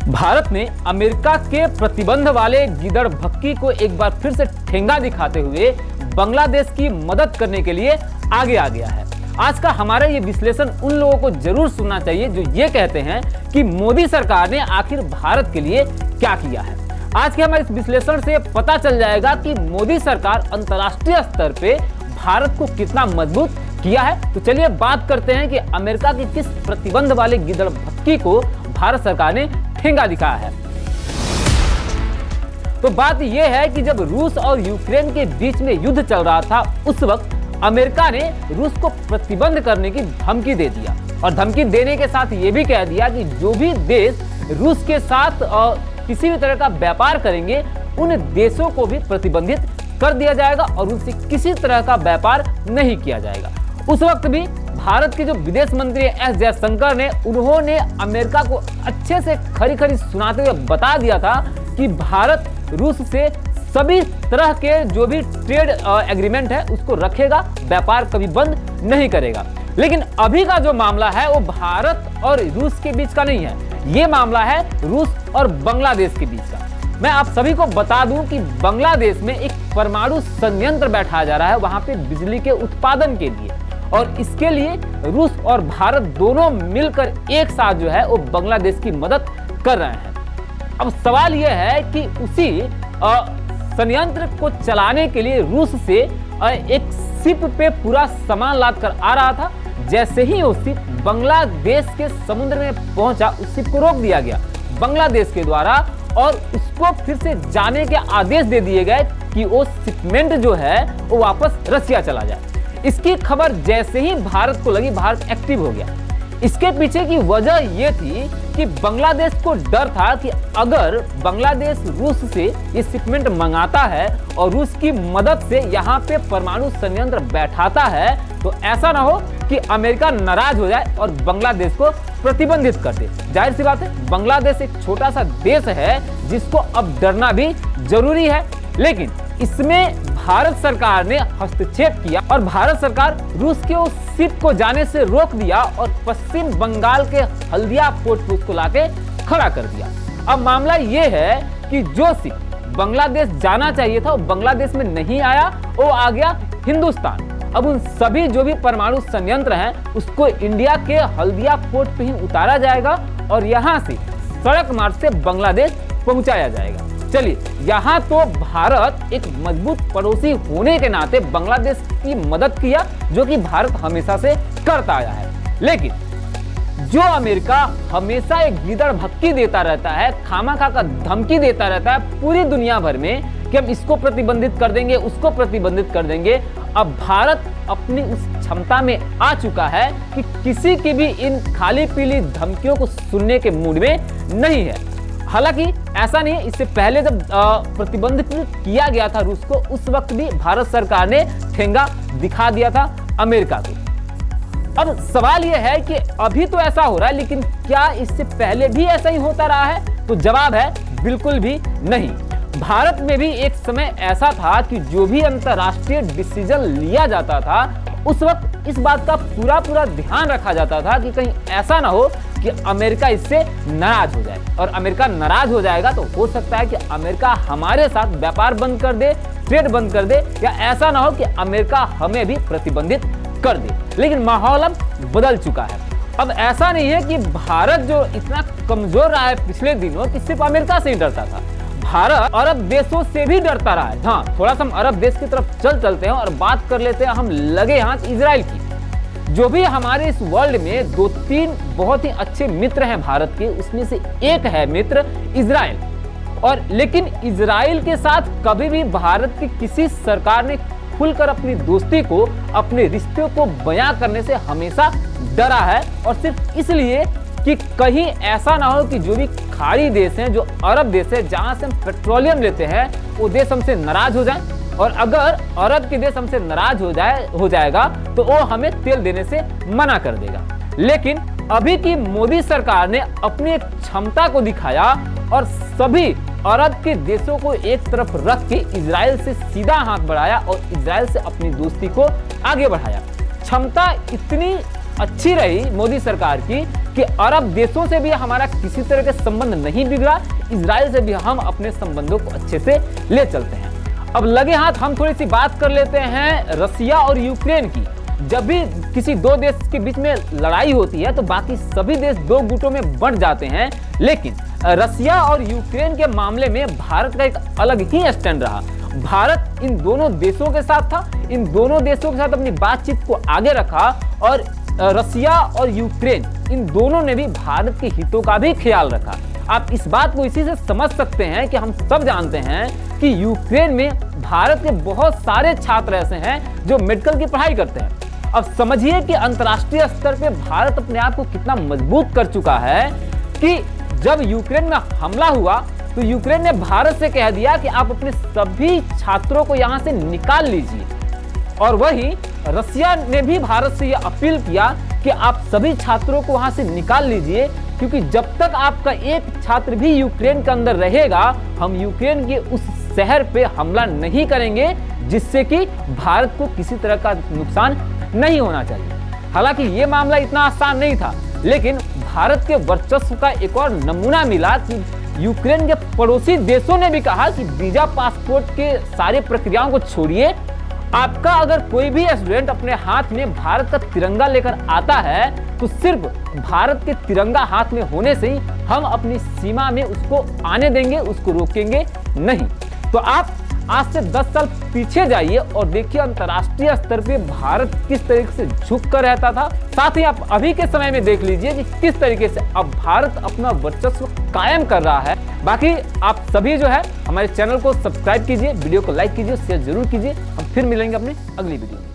भारत ने अमेरिका के प्रतिबंध वाले गीदड़ भक्की को एक बार फिर से ठेंगा दिखाते हुए बांग्लादेश की मदद करने के लिए आगे आ गया है। आज का हमारा ये विश्लेषण उन लोगों को जरूर सुनना चाहिए जो ये कहते हैं कि मोदी सरकार ने आखिर भारत के लिए क्या किया है। आज के हमारे इस विश्लेषण से पता चल जाएगा कि मोदी सरकार अंतर्राष्ट्रीय स्तर पे भारत को कितना मजबूत किया है। तो चलिए बात करते हैं कि अमेरिका के किस प्रतिबंध वाले गीदड़ भक्की को भारत सरकार ने ठेंगा दिखाया है। तो बात यह है कि जब रूस और यूक्रेन के बीच में युद्ध चल रहा था, उस वक्त अमेरिका ने रूस को प्रतिबंध करने की धमकी दे दिया और धमकी देने के साथ ये भी कह दिया कि जो भी देश रूस के साथ किसी भी तरह का व्यापार करेंगे उन देशों को भी प्रतिबंधित कर दिया जाएगा और उनसे किसी तरह का व्यापार नहीं किया जाएगा। उस वक्त भी भारत के जो विदेश मंत्री एस जयशंकर ने उन्होंने अमेरिका को अच्छे से खरी खरी सुनाते हुए बता दिया था कि भारत रूस से सभी तरह के जो भी ट्रेड एग्रीमेंट है उसको रखेगा, व्यापार कभी बंद नहीं करेगा। लेकिन अभी का जो मामला है वो भारत और रूस के बीच का नहीं है, ये मामला है रूस और बांग्लादेश के बीच का। मैं आप सभी को बता दूं कि बांग्लादेश में एक परमाणु संयंत्र बैठाया जा रहा है वहां पे बिजली के उत्पादन के लिए, और इसके लिए रूस और भारत दोनों मिलकर एक साथ जो है वो बांग्लादेश की मदद कर रहे हैं। अब सवाल यह है कि उसी संयंत्र को चलाने के लिए रूस से एक शिप पे पूरा सामान लाद कर आ रहा था। जैसे ही वो शिप बांग्लादेश के समुद्र में पहुंचा, उस शिप को रोक दिया गया बांग्लादेश के द्वारा और उसको फिर से जाने के आदेश दे दिए गए कि वो शिपमेंट जो है वो वापस रसिया चला जाए। इसकी खबर जैसे ही भारत को लगी, भारत एक्टिव हो गया। इसके पीछे की वजह यह थी कि बांग्लादेश को डर था कि अगर बांग्लादेश रूस से ये शिपमेंट मंगाता है और रूस की मदद से यहाँ पे परमाणु संयंत्र बैठाता है तो ऐसा ना हो कि अमेरिका नाराज हो जाए और बांग्लादेश को प्रतिबंधित कर दे। जाहिर सी बात है, बांग्लादेश एक छोटा सा देश है जिसको अब डरना भी जरूरी है। लेकिन इसमें भारत सरकार ने हस्तक्षेप किया और भारत सरकार रूस के उस शिप को जाने से रोक दिया और पश्चिम बंगाल के हल्दिया पोर्ट पर उसको लाके खड़ा कर दिया। अब मामला ये है कि जो शिप बांग्लादेश जाना चाहिए था वो बांग्लादेश में नहीं आया, वो आ गया हिंदुस्तान। अब उन सभी जो भी परमाणु संयंत्र हैं उसको इंडिया के हल्दिया पोर्ट पे ही उतारा जाएगा और यहाँ से सड़क मार्ग से बांग्लादेश पहुंचाया जाएगा। चलिए, यहाँ तो भारत एक मजबूत पड़ोसी होने के नाते बांग्लादेश की मदद किया, जो कि भारत हमेशा से करता आया है। लेकिन जो अमेरिका हमेशा एक गीदड़ भक्की देता रहता है, खामखा का धमकी देता रहता है पूरी दुनिया भर में कि हम इसको प्रतिबंधित कर देंगे, उसको प्रतिबंधित कर देंगे, अब भारत अपनी उस क्षमता में आ चुका है कि किसी की भी इन खाली पीली धमकियों को सुनने के मूड में नहीं है। हालांकि ऐसा नहीं है, इससे पहले जब प्रतिबंधित किया गया था रूस को, उस वक्त भी भारत सरकार ने ठेंगा दिखा दिया था अमेरिका को। अब सवाल यह है कि अभी तो ऐसा हो रहा है, लेकिन क्या इससे पहले भी ऐसा ही होता रहा है? तो जवाब है बिल्कुल भी नहीं। भारत में भी एक समय ऐसा था कि जो भी अंतर्राष्ट्रीय डिसीजन लिया जाता था उस वक्त इस बात का पूरा ध्यान रखा जाता था कि कहीं ऐसा ना हो कि अमेरिका इससे नाराज हो जाए, और अमेरिका नाराज हो जाएगा तो हो सकता है कि अमेरिका हमारे साथ व्यापार बंद कर दे, ट्रेड बंद कर दे, या ऐसा ना हो कि अमेरिका हमें भी प्रतिबंधित कर दे। लेकिन माहौल अब बदल चुका है। अब ऐसा नहीं है कि भारत जो इतना कमजोर रहा है पिछले दिनों कि सिर्फ अमेरिका से ही डरता था, भारत अरब देशों से भी डरता रहा है। हाँ, थोड़ा सा हम अरब देश की तरफ चलते हैं और बात कर लेते हैं हम लगे हाथ इजराइल की। जो भी हमारे इस वर्ल्ड में 2-3 बहुत ही अच्छे मित्र हैं भारत के, उसमें से एक है मित्र इजराइल। और लेकिन इजराइल के साथ कभी भी भारत की किसी सरकार ने खुलकर अपनी दोस्ती को, अपने रिश्तों को बयां करने से हमेशा डरा है, और सिर्फ इसलिए कि कहीं ऐसा ना हो कि जो भी खाड़ी देश हैं, जो अरब देश है जहां से हम पेट्रोलियम लेते हैं, वो देश हमसे नाराज हो जाए, और अगर अरब के देश हमसे नाराज हो जाएगा तो वो हमें तेल देने से मना कर देगा। लेकिन अभी की मोदी सरकार ने अपनी एक क्षमता को दिखाया और सभी अरब के देशों को एक तरफ रख के इजराइल से सीधा हाथ बढ़ाया और इजराइल से अपनी दोस्ती को आगे बढ़ाया। क्षमता इतनी अच्छी रही मोदी सरकार की कि अरब देशों से भी हमारा किसी तरह के संबंध नहीं बिगड़ा, इजराइल से भी हम अपने संबंधों को अच्छे से ले चलते हैं। अब लगे हाथ हम थोड़ी सी बात कर लेते हैं रसिया और यूक्रेन की। जब भी किसी दो देश के बीच में लड़ाई होती है तो बाकी सभी देश दो गुटों में बंट जाते हैं, लेकिन रसिया और यूक्रेन के मामले में भारत का एक अलग ही स्टैंड रहा। भारत इन दोनों देशों के साथ था, इन दोनों देशों के साथ अपनी बातचीत को आगे रखा और रसिया और यूक्रेन इन दोनों ने भी भारत के हितों का भी ख्याल रखा। आप इस बात को इसी से समझ सकते हैं कि हम सब जानते हैं कि यूक्रेन में भारत के बहुत सारे छात्र ऐसे हैं जो मेडिकल की पढ़ाई करते हैं। अब समझिए कि अंतर्राष्ट्रीय स्तर पे भारत अपने आप को कितना मजबूत कर चुका है कि जब यूक्रेन में हमला हुआ तो यूक्रेन ने भारत से कह दिया कि आप अपने सभी छात्रों को यहां से निकाल लीजिए, और वहीं रसिया ने भी भारत से यह अपील किया कि आप सभी छात्रों को वहां से निकाल लीजिए, क्योंकि जब तक आपका एक छात्र भी यूक्रेन के अंदर रहेगा हम यूक्रेन के उस शहर पे हमला नहीं करेंगे, जिससे कि भारत को किसी तरह का नुकसान नहीं होना चाहिए। हालांकि ये मामला इतना आसान नहीं था, लेकिन भारत के वर्चस्व का एक और नमूना मिला कि यूक्रेन के पड़ोसी देशों ने भी कहा कि वीजा पासपोर्ट के सारे प्रक्रियाओं को छोड़िए, आपका अगर कोई भी स्टूडेंट अपने हाथ में भारत का तिरंगा लेकर आता है तो सिर्फ भारत के तिरंगा हाथ में होने से ही हम अपनी सीमा में उसको आने देंगे, उसको रोकेंगे नहीं। तो आप आज से 10 साल पीछे जाइए और देखिए अंतर्राष्ट्रीय स्तर पे भारत किस तरीके से झुक कर रहता था। साथ ही आप अभी के समय में देख लीजिए कि किस तरीके से अब भारत अपना वर्चस्व कायम कर रहा है। बाकी आप सभी जो है हमारे चैनल को सब्सक्राइब कीजिए, वीडियो को लाइक कीजिए, शेयर जरूर कीजिए। हम फिर मिलेंगे अपने अगली वीडियो में।